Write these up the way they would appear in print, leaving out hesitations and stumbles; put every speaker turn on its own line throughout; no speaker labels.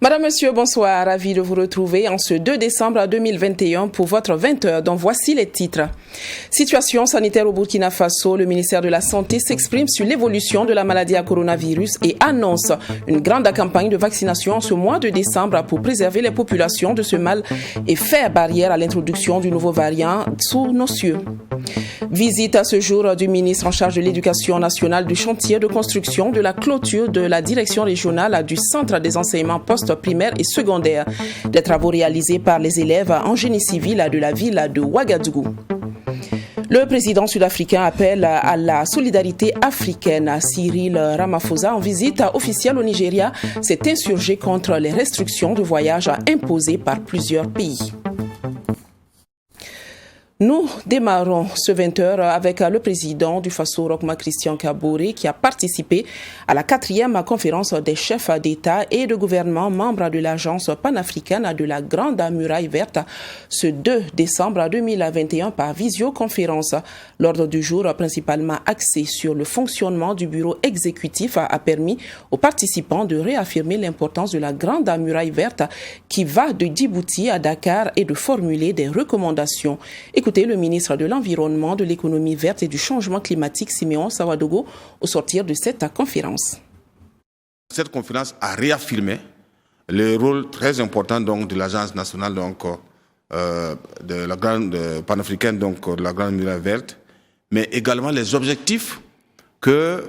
Madame, Monsieur, bonsoir. Ravi de vous retrouver en ce 2 décembre 2021 pour votre 20h, dont voici les titres. Situation sanitaire au Burkina Faso. Le ministère de la Santé s'exprime sur l'évolution de la maladie à coronavirus et annonce une grande campagne de vaccination en ce mois de décembre pour préserver les populations de ce mal et faire barrière à l'introduction du nouveau variant sous nos cieux. Visite à ce jour du ministre en charge de l'Éducation nationale du chantier de construction de la clôture de la direction régionale du centre des enseignements post-primaires et secondaires. Des travaux réalisés par les élèves en génie civil de la ville de Ouagadougou. Le président sud-africain appelle à la solidarité africaine. Cyril Ramaphosa, en visite officielle au Nigeria, s'est insurgé contre les restrictions de voyage imposées par plusieurs pays. Nous démarrons ce 20h avec le président du Faso, Rochma Christian Kaboré, qui a participé à la 4e conférence des chefs d'État et de gouvernement membres de l'agence panafricaine de la Grande Muraille Verte ce 2 décembre 2021 par visioconférence. L'ordre du jour, principalement axé sur le fonctionnement du bureau exécutif, a permis aux participants de réaffirmer l'importance de la Grande Muraille Verte qui va de Djibouti à Dakar et de formuler des recommandations. Écoutez le ministre de l'Environnement, de l'Économie verte et du Changement climatique, Siméon Sawadogo, au sortir de cette conférence.
Cette conférence a réaffirmé le rôle très important donc, de l'Agence nationale de la grande panafricaine, donc de la Grande Muraille Verte, mais également les objectifs que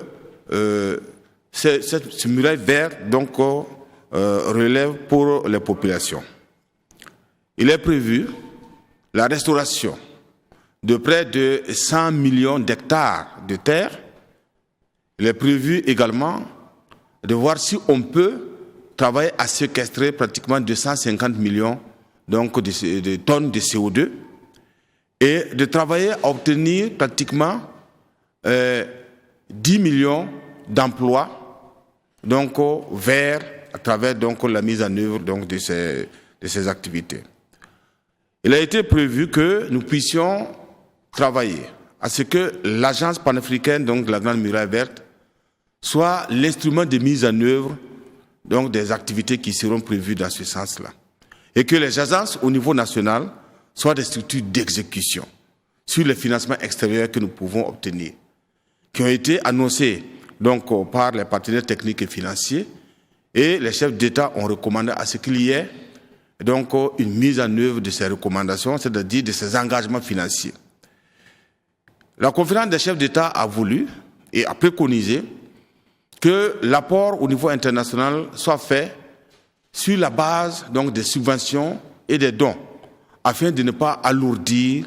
cette muraille verte donc, relève pour les populations. Il est prévu la restauration de près de 100 millions d'hectares de terre. Il est prévu également de voir si on peut travailler à séquestrer pratiquement 250 millions donc, de tonnes de CO2 et de travailler à obtenir pratiquement 10 millions d'emplois donc, verts à travers donc, la mise en œuvre donc, de ces activités. Il a été prévu que nous puissions travailler à ce que l'agence panafricaine donc de la Grande Muraille Verte soit l'instrument de mise en œuvre donc des activités qui seront prévues dans ce sens-là. Et que les agences au niveau national soient des structures d'exécution sur les financements extérieurs que nous pouvons obtenir, qui ont été annoncés donc, par les partenaires techniques et financiers, et les chefs d'État ont recommandé à ce qu'il y ait donc une mise en œuvre de ces recommandations, c'est-à-dire de ces engagements financiers. La conférence des chefs d'État a voulu et a préconisé que l'apport au niveau international soit fait sur la base donc, des subventions et des dons, afin de ne pas alourdir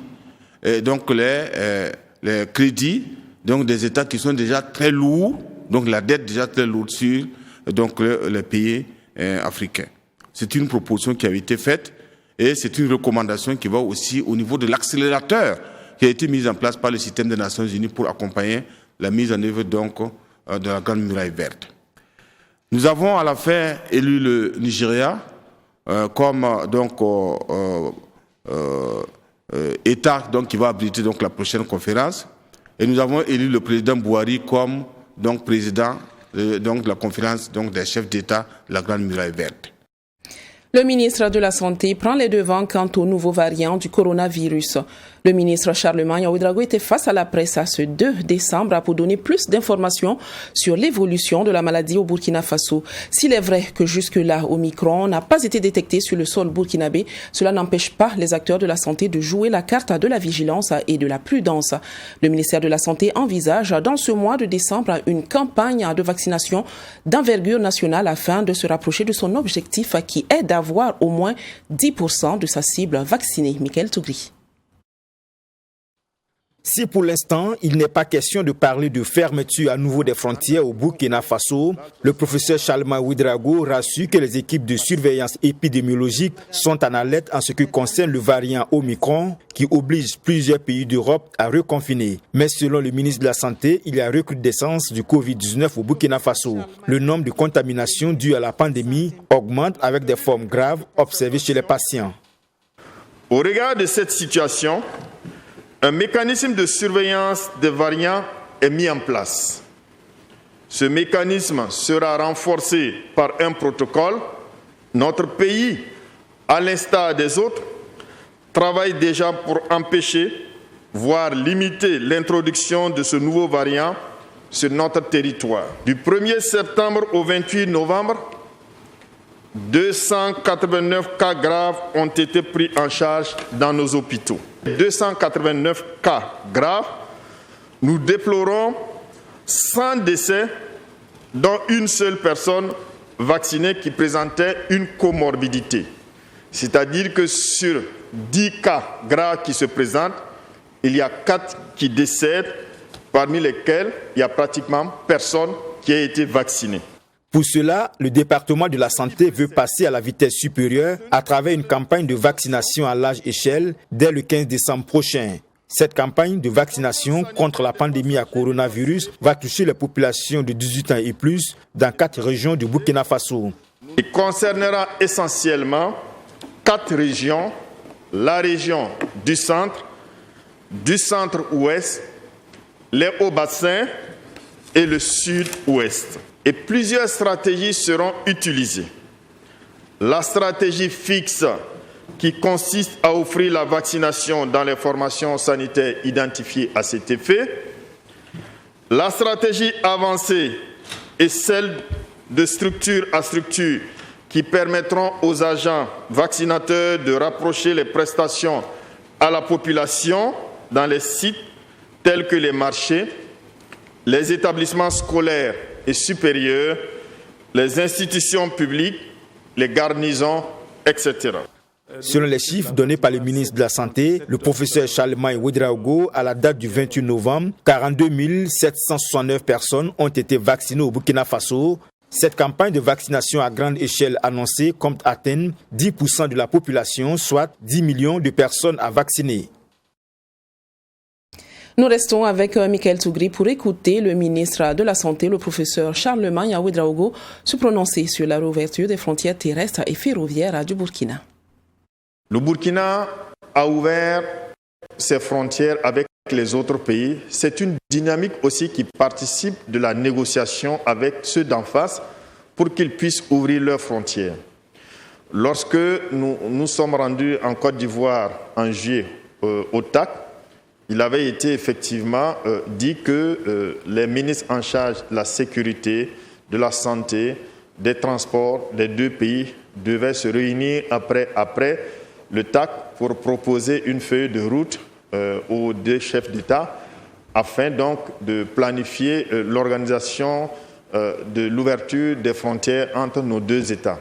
donc, les crédits donc, des États qui sont déjà très lourds, donc la dette déjà très lourde sur donc, les pays africains. C'est une proposition qui a été faite et c'est une recommandation qui va aussi au niveau de l'accélérateur qui a été mis en place par le système des Nations Unies pour accompagner la mise en œuvre donc, de la Grande Muraille Verte. Nous avons à la fin élu le Nigeria comme donc, État donc, qui va abriter donc, la prochaine conférence et nous avons élu le président Buhari comme donc, président donc, de la conférence donc, des chefs d'État de la Grande Muraille Verte.
Le ministre de la Santé prend les devants quant au nouveau variant du coronavirus. Le ministre Charlemagne Ouédraogo était face à la presse ce 2 décembre pour donner plus d'informations sur l'évolution de la maladie au Burkina Faso. S'il est vrai que jusque-là, Omicron n'a pas été détecté sur le sol burkinabé, cela n'empêche pas les acteurs de la santé de jouer la carte de la vigilance et de la prudence. Le ministère de la Santé envisage dans ce mois de décembre une campagne de vaccination d'envergure nationale afin de se rapprocher de son objectif qui est d'avoir au moins 10% de sa cible vaccinée. Michael Tougri.
Si pour l'instant, il n'est pas question de parler de fermeture à nouveau des frontières au Burkina Faso, le professeur Charlemagne Ouédraogo rassure que les équipes de surveillance épidémiologique sont en alerte en ce qui concerne le variant Omicron qui oblige plusieurs pays d'Europe à reconfiner. Mais selon le ministre de la Santé, il y a recrudescence du Covid-19 au Burkina Faso. Le nombre de contaminations dues à la pandémie augmente avec des formes graves observées chez les patients.
Au regard de cette situation, un mécanisme de surveillance des variants est mis en place. Ce mécanisme sera renforcé par un protocole. Notre pays, à l'instar des autres, travaille déjà pour empêcher, voire limiter l'introduction de ce nouveau variant sur notre territoire. Du 1er septembre au 28 novembre, 289 cas graves ont été pris en charge dans nos hôpitaux. 289 cas graves, nous déplorons 100 décès, dont une seule personne vaccinée qui présentait une comorbidité. C'est-à-dire que sur 10 cas graves qui se présentent, il y a 4 qui décèdent, parmi lesquels il n'y a pratiquement personne qui a été vacciné.
Pour cela, le département de la santé veut passer à la vitesse supérieure à travers une campagne de vaccination à large échelle dès le 15 décembre prochain. Cette campagne de vaccination contre la pandémie à coronavirus va toucher les populations de 18 ans et plus dans 4 régions du Burkina Faso.
Il concernera essentiellement 4 régions, la région du centre-ouest, les hauts-bassins et le sud-ouest. Et plusieurs stratégies seront utilisées. La stratégie fixe qui consiste à offrir la vaccination dans les formations sanitaires identifiées à cet effet. La stratégie avancée est celle de structure à structure qui permettront aux agents vaccinateurs de rapprocher les prestations à la population dans les sites tels que les marchés, les établissements scolaires et supérieurs, les institutions publiques, les garnisons, etc.
Selon les chiffres donnés par le ministre de la Santé, le professeur Charlemagne Ouédraogo, à la date du 28 novembre, 42 769 personnes ont été vaccinées au Burkina Faso. Cette campagne de vaccination à grande échelle annoncée compte atteindre 10% de la population, soit 10 millions de personnes à vacciner.
Nous restons avec Michael Tougri pour écouter le ministre de la Santé, le professeur Charlemagne Ouédraogo, se prononcer sur la réouverture des frontières terrestres et ferroviaires du Burkina.
Le Burkina a ouvert ses frontières avec les autres pays. C'est une dynamique aussi qui participe de la négociation avec ceux d'en face pour qu'ils puissent ouvrir leurs frontières. Lorsque nous sommes rendus en Côte d'Ivoire en juillet au TAC, il avait été effectivement dit que les ministres en charge de la sécurité, de la santé, des transports des deux pays devaient se réunir après le TAC pour proposer une feuille de route aux deux chefs d'État afin donc de planifier l'organisation de l'ouverture des frontières entre nos deux États.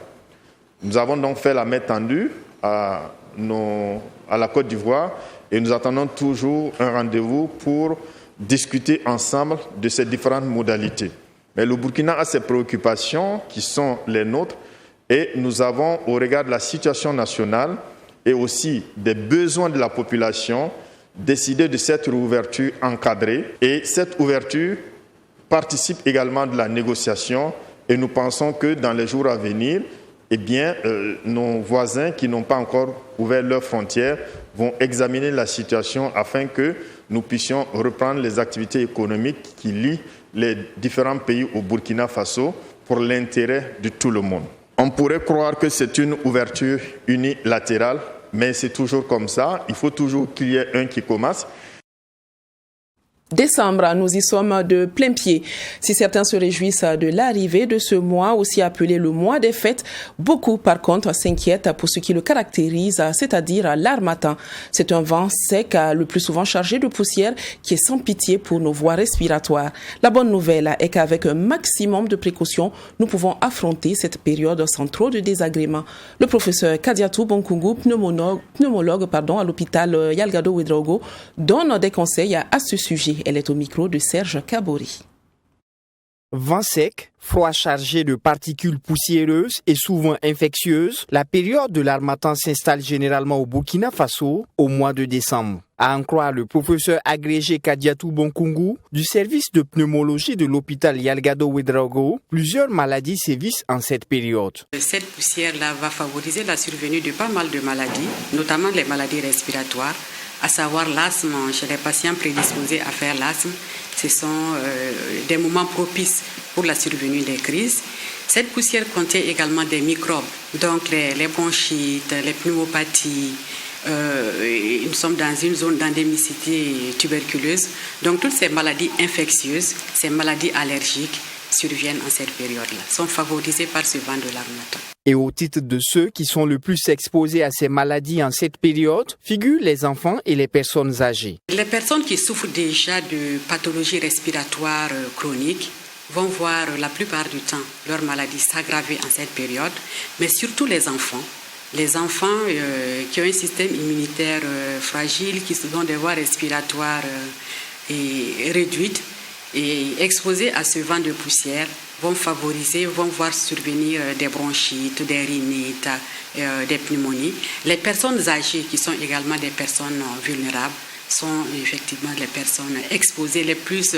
Nous avons donc fait la main tendue à la Côte d'Ivoire et nous attendons toujours un rendez-vous pour discuter ensemble de ces différentes modalités. Mais le Burkina a ses préoccupations qui sont les nôtres et nous avons, au regard de la situation nationale et aussi des besoins de la population, décidé de cette réouverture encadrée. Et cette ouverture participe également de la négociation et nous pensons que dans les jours à venir, nos voisins qui n'ont pas encore ouvert leurs frontières vont examiner la situation afin que nous puissions reprendre les activités économiques qui lient les différents pays au Burkina Faso pour l'intérêt de tout le monde. On pourrait croire que c'est une ouverture unilatérale, mais c'est toujours comme ça. Il faut toujours qu'il y ait un qui commence.
Décembre, nous y sommes de plein pied. Si certains se réjouissent de l'arrivée de ce mois, aussi appelé le mois des fêtes, beaucoup par contre s'inquiètent pour ce qui le caractérise, c'est-à-dire l'harmattan. C'est un vent sec, le plus souvent chargé de poussière, qui est sans pitié pour nos voies respiratoires. La bonne nouvelle est qu'avec un maximum de précautions, nous pouvons affronter cette période sans trop de désagréments. Le professeur Kadiatou Bonkungu, pneumologue à l'hôpital Yalgado Ouedraogo, donne des conseils à ce sujet. Elle est au micro de Serge Kabori.
Vent sec, froid chargé de particules poussiéreuses et souvent infectieuses, la période de l'harmattan s'installe généralement au Burkina Faso au mois de décembre. À en croire le professeur agrégé Kadiatou Bonkungu du service de pneumologie de l'hôpital Yalgado Ouedraogo, plusieurs maladies sévissent en cette période.
Cette poussière-là va favoriser la survenue de pas mal de maladies, notamment les maladies respiratoires, à savoir l'asthme. Chez les patients prédisposés à faire l'asthme, ce sont des moments propices pour la survenue des crises. Cette poussière contient également des microbes, donc les bronchites, les pneumopathies. Nous sommes dans une zone d'endémicité tuberculeuse. Donc toutes ces maladies infectieuses, ces maladies allergiques surviennent en cette période-là, sont favorisées par ce vent de l'harmattan.
Et au titre de ceux qui sont le plus exposés à ces maladies en cette période, figurent les enfants et les personnes âgées.
Les personnes qui souffrent déjà de pathologies respiratoires chroniques vont voir la plupart du temps leur maladie s'aggraver en cette période, mais surtout les enfants. Les enfants qui ont un système immunitaire fragile, qui ont des voies respiratoires réduites et exposés à ce vent de poussière, vont voir survenir des bronchites, des rhinites, des pneumonies. Les personnes âgées, qui sont également des personnes vulnérables, sont effectivement les personnes exposées les plus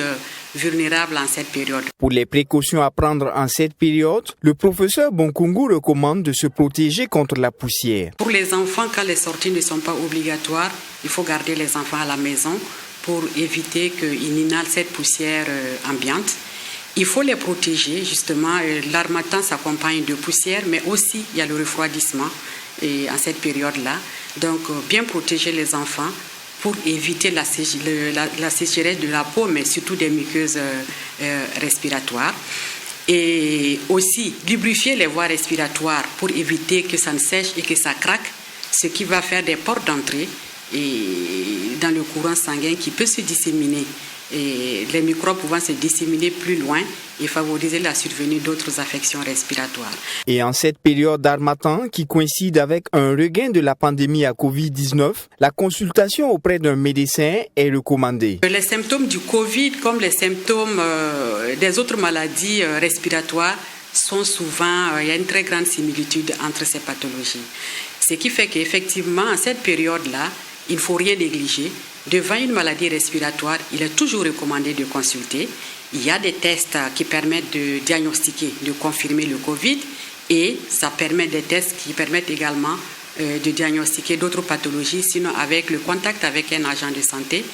vulnérables en cette période.
Pour les précautions à prendre en cette période, le professeur Bonkungu recommande de se protéger contre la poussière.
Pour les enfants, quand les sorties ne sont pas obligatoires, il faut garder les enfants à la maison pour éviter qu'ils inhalent cette poussière ambiante. Il faut les protéger, justement. L'harmattan s'accompagne de poussière, mais aussi il y a le refroidissement en cette période-là. Donc, bien protéger les enfants pour éviter la sécheresse de la peau, mais surtout des muqueuses respiratoires. Et aussi lubrifier les voies respiratoires pour éviter que ça ne sèche et que ça craque, ce qui va faire des portes d'entrée et dans le courant sanguin qui peut se disséminer. Et les microbes pouvant se disséminer plus loin et favoriser la survenue d'autres affections respiratoires.
Et en cette période d'harmattan qui coïncide avec un regain de la pandémie à Covid-19, la consultation auprès d'un médecin est recommandée.
Les symptômes du Covid, comme les symptômes des autres maladies respiratoires, sont souvent, il y a une très grande similitude entre ces pathologies. Ce qui fait qu'effectivement, en cette période-là, il ne faut rien négliger. Devant une maladie respiratoire, il est toujours recommandé de consulter. Il y a des tests qui permettent de diagnostiquer, de confirmer le Covid et ça permet des tests qui permettent également de diagnostiquer d'autres pathologies. Sinon, avec le contact avec un agent de santé,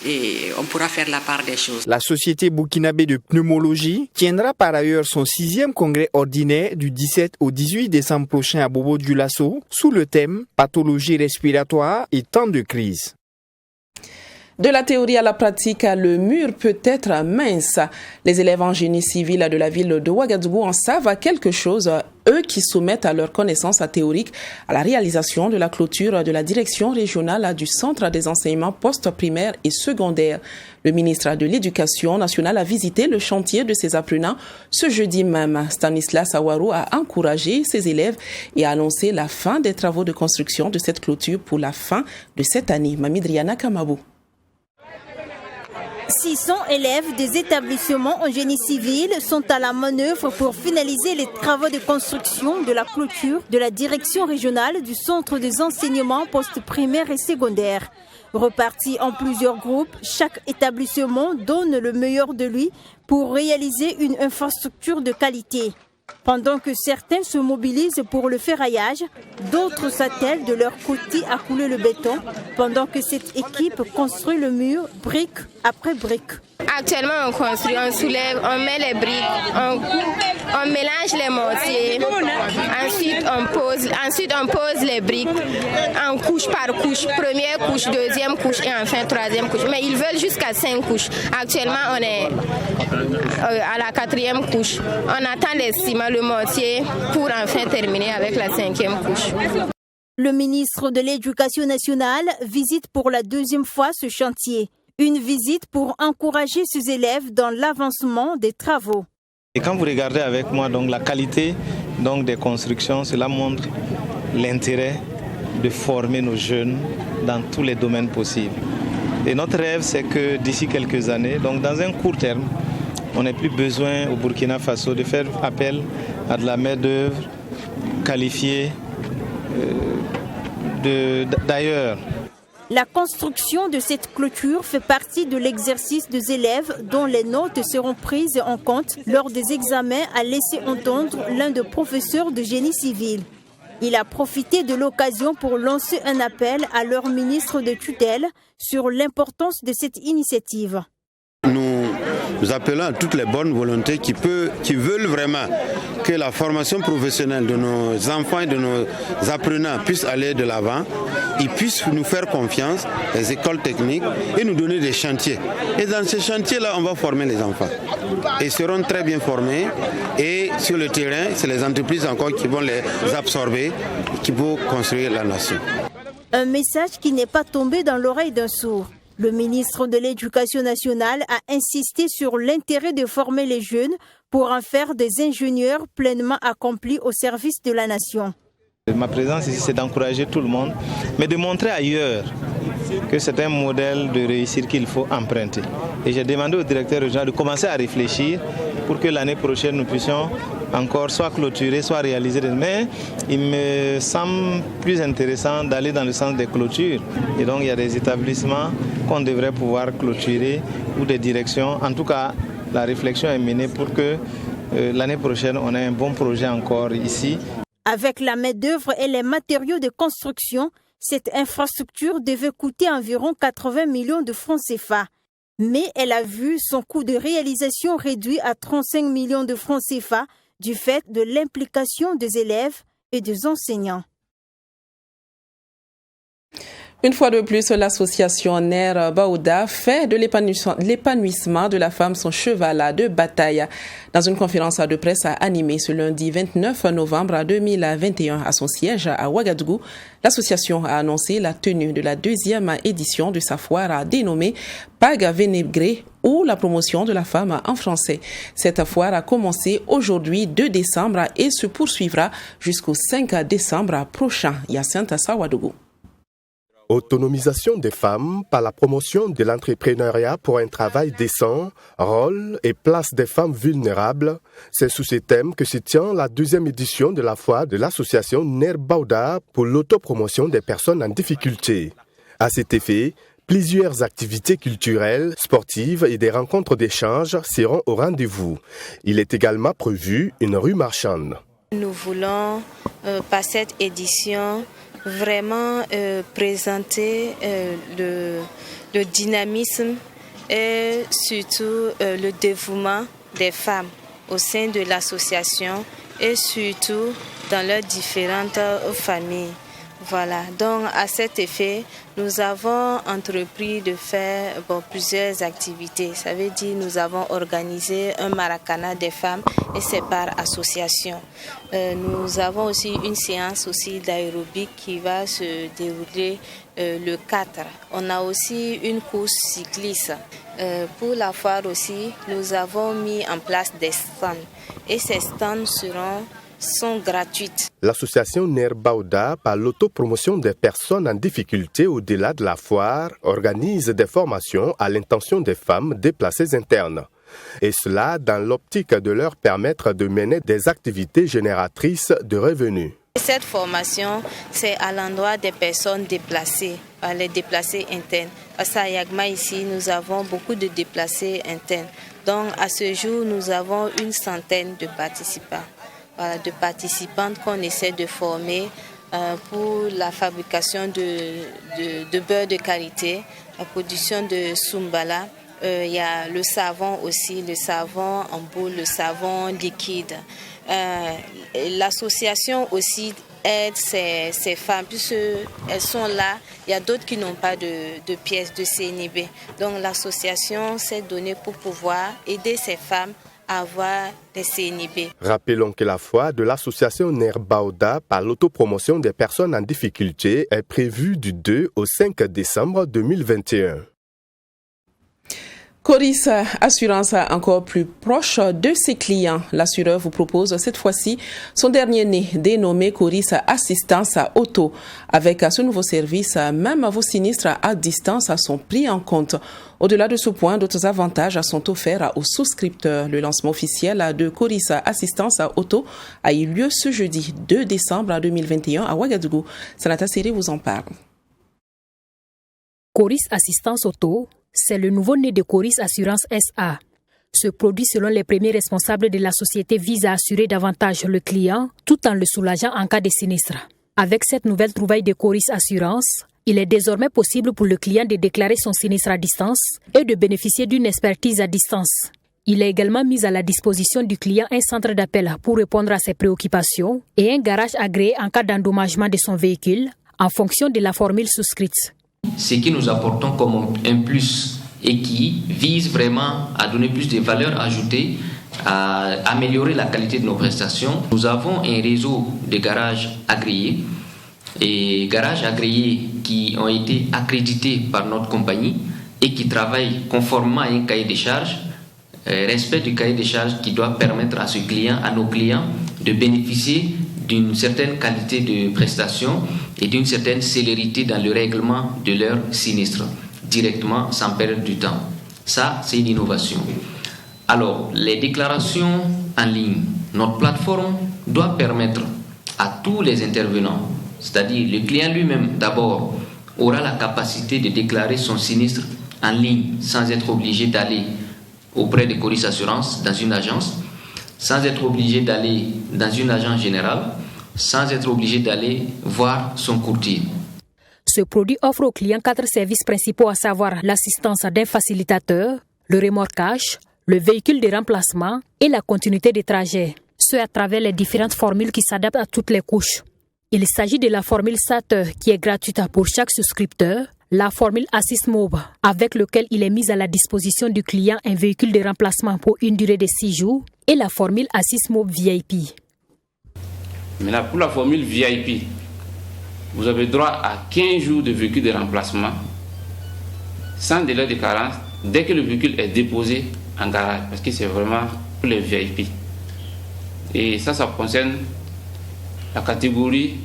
et on pourra faire la part des choses.
La Société burkinabé de pneumologie tiendra par ailleurs son 6e congrès ordinaire du 17 au 18 décembre prochain à Bobo-Dioulasso sous le thème « Pathologie respiratoire et temps de crise ».
De la théorie à la pratique, le mur peut être mince. Les élèves en génie civil de la ville de Ouagadougou en savent quelque chose, eux qui soumettent à leur connaissance théorique à la réalisation de la clôture de la direction régionale du Centre des enseignements post-primaires et secondaires. Le ministre de l'Éducation nationale a visité le chantier de ses apprenants ce jeudi même. Stanislas Awarou a encouragé ses élèves et a annoncé la fin des travaux de construction de cette clôture pour la fin de cette année. Mamidriana Kamabou.
600 élèves des établissements en génie civil sont à la manœuvre pour finaliser les travaux de construction de la clôture de la direction régionale du Centre des enseignements post-primaires et secondaires. Repartis en plusieurs groupes, chaque établissement donne le meilleur de lui pour réaliser une infrastructure de qualité. Pendant que certains se mobilisent pour le ferraillage, d'autres s'attellent de leur côté à couler le béton, pendant que cette équipe construit le mur brique après brique.
Actuellement, on construit, on soulève, on met les briques, on mélange les mortiers. Ensuite, on pose les briques en couche par couche. Première couche, deuxième couche et enfin troisième couche. Mais ils veulent jusqu'à 5 couches. Actuellement, on est à la 4e couche. On attend les ciments, le mortier pour enfin terminer avec la 5e couche.
Le ministre de l'Éducation nationale visite pour la 2e fois ce chantier. Une visite pour encourager ses élèves dans l'avancement des travaux.
Et quand vous regardez avec moi donc, la qualité donc, des constructions, cela montre l'intérêt de former nos jeunes dans tous les domaines possibles. Et notre rêve, c'est que d'ici quelques années, donc dans un court terme, on n'ait plus besoin au Burkina Faso de faire appel à de la main-d'œuvre qualifiée d'ailleurs.
La construction de cette clôture fait partie de l'exercice des élèves dont les notes seront prises en compte lors des examens, a laissé entendre l'un des professeurs de génie civil. Il a profité de l'occasion pour lancer un appel à leur ministre de tutelle sur l'importance de cette initiative.
Nous appelons à toutes les bonnes volontés qui veulent vraiment que la formation professionnelle de nos enfants et de nos apprenants puisse aller de l'avant. Ils puissent nous faire confiance, les écoles techniques, et nous donner des chantiers. Et dans ces chantiers-là, on va former les enfants. Ils seront très bien formés et sur le terrain, c'est les entreprises encore qui vont les absorber, qui vont construire la nation.
Un message qui n'est pas tombé dans l'oreille d'un sourd. Le ministre de l'Éducation nationale a insisté sur l'intérêt de former les jeunes pour en faire des ingénieurs pleinement accomplis au service de la nation.
Ma présence ici, c'est d'encourager tout le monde, mais de montrer ailleurs que c'est un modèle de réussite qu'il faut emprunter. Et j'ai demandé au directeur régional de commencer à réfléchir pour que l'année prochaine, nous puissions encore soit clôturer, soit réaliser. Mais il me semble plus intéressant d'aller dans le sens des clôtures. Et donc, il y a des établissements qu'on devrait pouvoir clôturer ou des directions. En tout cas, la réflexion est menée pour que l'année prochaine, on ait un bon projet encore ici.
Avec la main-d'œuvre et les matériaux de construction, cette infrastructure devait coûter environ 80 millions de francs CFA. Mais elle a vu son coût de réalisation réduit à 35 millions de francs CFA du fait de l'implication des élèves et des enseignants.
Une fois de plus, l'association Ner Baouda fait de l'épanouissement de la femme son cheval de bataille. Dans une conférence de presse animée ce lundi 29 novembre 2021 à son siège à Ouagadougou, l'association a annoncé la tenue de la 2e édition de sa foire dénommée Paga Vénégré ou la promotion de la femme en français. Cette foire a commencé aujourd'hui 2 décembre et se poursuivra jusqu'au 5 décembre prochain. Hyacinthe Ouagadougou.
Autonomisation des femmes par la promotion de l'entrepreneuriat pour un travail décent, rôle et place des femmes vulnérables. C'est sous ces thèmes que se tient la 2e édition de la foire de l'association Ner Baouda pour l'autopromotion des personnes en difficulté. À cet effet, plusieurs activités culturelles, sportives et des rencontres d'échange seront au rendez-vous. Il est également prévu une rue marchande.
Nous voulons, par cette édition, vraiment présenter le dynamisme et surtout le dévouement des femmes au sein de l'association et surtout dans leurs différentes familles. Voilà, donc à cet effet, nous avons entrepris de faire plusieurs activités. Ça veut dire nous avons organisé un maracana des femmes et c'est par association. Nous avons aussi une séance aussi d'aérobic qui va se dérouler le 4. On a aussi une course cycliste. Pour la foire aussi, nous avons mis en place des stands et ces stands sont gratuites.
L'association Ner Baouda, par l'autopromotion des personnes en difficulté au-delà de la foire, organise des formations à l'intention des femmes déplacées internes. Et cela dans l'optique de leur permettre de mener des activités génératrices de revenus.
Cette formation, c'est à l'endroit des personnes déplacées, les déplacés internes. À Yagma, ici, nous avons beaucoup de déplacés internes. Donc, à ce jour, nous avons une centaine de participants. De participantes qu'on essaie de former pour la fabrication de beurre de karité, la production de Sumbala Il y a le savon aussi, le savon en boule, le savon liquide. L'association aussi aide ces femmes, puisqu'elles sont là. Il y a d'autres qui n'ont pas de pièces de CNIB. Donc l'association s'est donnée pour pouvoir aider ces femmes à avoir des CNIB.
Rappelons que la foire de l'association Nerbaoda par l'autopromotion des personnes en difficulté est prévue du 2 au 5 décembre 2021.
Coris Assurance encore plus proche de ses clients. L'assureur vous propose cette fois-ci son dernier né, dénommé Coris Assistance Auto. Avec ce nouveau service, même vos sinistres à distance sont pris en compte. Au-delà de ce point, d'autres avantages sont offerts aux souscripteurs. Le lancement officiel de Coris Assistance Auto a eu lieu ce jeudi 2 décembre 2021 à Ouagadougou. Sanata Siri vous en parle.
Coris Assistance Auto, c'est le nouveau-né de Coris Assurance SA. Ce produit, selon les premiers responsables de la société, vise à assurer davantage le client tout en le soulageant en cas de sinistre. Avec cette nouvelle trouvaille de Coris Assurance, il est désormais possible pour le client de déclarer son sinistre à distance et de bénéficier d'une expertise à distance. Il a également mis à la disposition du client un centre d'appel pour répondre à ses préoccupations et un garage agréé en cas d'endommagement de son véhicule en fonction de la formule souscrite.
Ce que nous apportons comme un plus et qui vise vraiment à donner plus de valeur ajoutée, à améliorer la qualité de nos prestations. Nous avons un réseau de garages agréés et garages agréés qui ont été accrédités par notre compagnie et qui travaillent conformément à un cahier de charges, respect du cahier de charges qui doit permettre à nos clients de bénéficier d'une certaine qualité de prestation et d'une certaine célérité dans le règlement de leur sinistre, directement, sans perdre du temps. Ça, c'est une innovation. Alors, les déclarations en ligne, notre plateforme doit permettre à tous les intervenants, c'est-à-dire le client lui-même d'abord, aura la capacité de déclarer son sinistre en ligne sans être obligé d'aller auprès de Coris Assurance dans une agence, sans être obligé d'aller dans une agence générale, sans être obligé d'aller voir son courtier.
Ce produit offre aux clients 4 services principaux, à savoir l'assistance d'un facilitateur, le remorquage, le véhicule de remplacement et la continuité des trajets, ce à travers les différentes formules qui s'adaptent à toutes les couches. Il s'agit de la formule SAT qui est gratuite pour chaque souscripteur, la formule Assist Mob, avec lequel il est mis à la disposition du client un véhicule de remplacement pour une durée de 6 jours, et la formule Assist Mob VIP.
Maintenant, pour la formule VIP, vous avez droit à 15 jours de véhicule de remplacement, sans délai de carence, dès que le véhicule est déposé en garage, parce que c'est vraiment pour les VIP. Et ça concerne la catégorie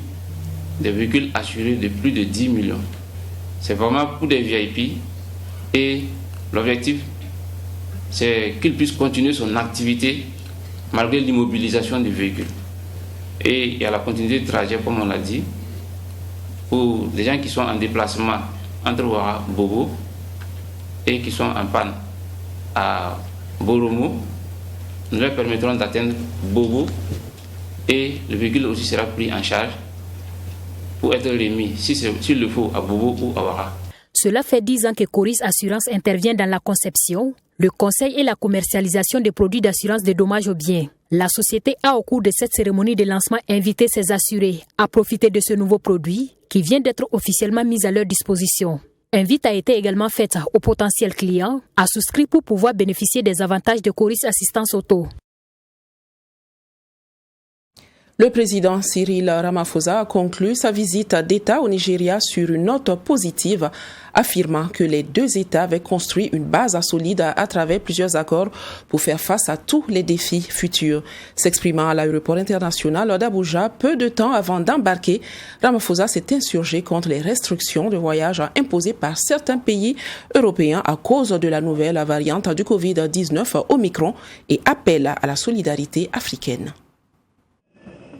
des véhicules assurés de plus de 10 millions. C'est vraiment pour des VIP et l'objectif, c'est qu'il puisse continuer son activité malgré l'immobilisation du véhicule. Et il y a la continuité de trajet, comme on l'a dit, pour les gens qui sont en déplacement entre Ouara, Bobo et qui sont en panne à Boromo. Nous leur permettrons d'atteindre Bobo et le véhicule aussi sera pris en charge pour être remis, s'il le faut, à Bobo ou à Ouara.
Cela fait 10 ans que Coris Assurance intervient dans la conception, le conseil et la commercialisation des produits d'assurance de dommages aux biens. La société a, au cours de cette cérémonie de lancement, invité ses assurés à profiter de ce nouveau produit qui vient d'être officiellement mis à leur disposition. Invite a été également faite aux potentiels clients à souscrire pour pouvoir bénéficier des avantages de Coris Assistance Auto.
Le président Cyril Ramaphosa a conclu sa visite d'État au Nigeria sur une note positive, affirmant que les deux États avaient construit une base solide à travers plusieurs accords pour faire face à tous les défis futurs. S'exprimant à l'aéroport international d'Abuja peu de temps avant d'embarquer, Ramaphosa s'est insurgé contre les restrictions de voyage imposées par certains pays européens à cause de la nouvelle variante du Covid-19 Omicron et appelle à la solidarité africaine.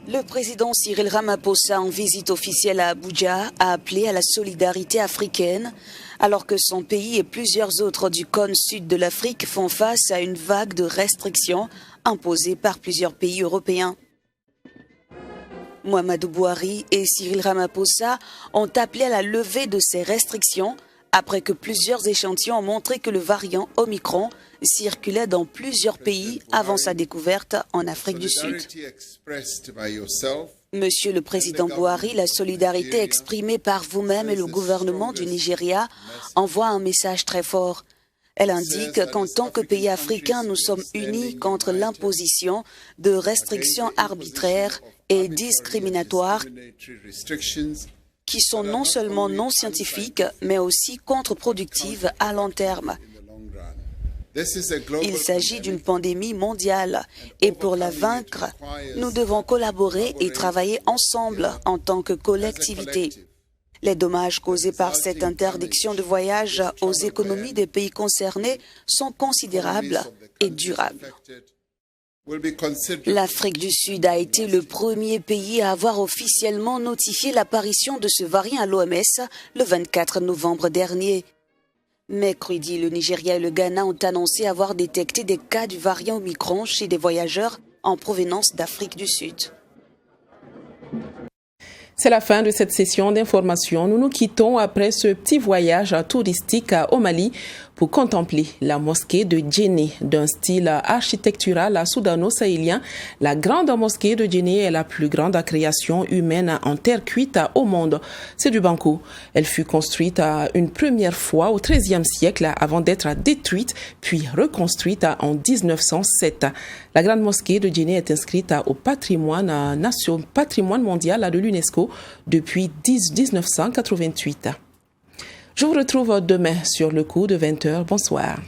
Le président Cyril Ramaphosa, en visite officielle à Abuja, a appelé à la solidarité africaine, alors que son pays et plusieurs autres du cône sud de l'Afrique font face à une vague de restrictions imposées par plusieurs pays européens. Muhammadu Buhari et Cyril Ramaphosa ont appelé à la levée de ces restrictions après que plusieurs échantillons ont montré que le variant Omicron circulait dans plusieurs pays avant sa découverte en Afrique du Sud. Monsieur le Président Buhari, la solidarité exprimée par vous-même et le gouvernement du Nigeria envoie un message très fort. Elle indique qu'en tant que pays africain, nous sommes unis contre l'imposition de restrictions arbitraires et discriminatoires qui sont non seulement non scientifiques, mais aussi contre-productives à long terme. Il s'agit d'une pandémie mondiale et pour la vaincre, nous devons collaborer et travailler ensemble en tant que collectivité. Les dommages causés par cette interdiction de voyage aux économies des pays concernés sont considérables et durables. L'Afrique du Sud a été le premier pays à avoir officiellement notifié l'apparition de ce variant à l'OMS le 24 novembre dernier. Mercredi, le Nigeria et le Ghana ont annoncé avoir détecté des cas du variant Omicron chez des voyageurs en provenance d'Afrique du Sud.
C'est la fin de cette session d'information. Nous nous quittons après ce petit voyage touristique au Mali pour contempler la mosquée de Djenné. D'un style architectural soudano-sahélien, la grande mosquée de Djenné est la plus grande création humaine en terre cuite au monde. C'est du Banco. Elle fut construite une première fois au XIIIe siècle avant d'être détruite puis reconstruite en 1907. La grande mosquée de Djenné est inscrite au patrimoine mondial de l'UNESCO depuis 1988. Je vous retrouve demain sur le coup de 20h. Bonsoir.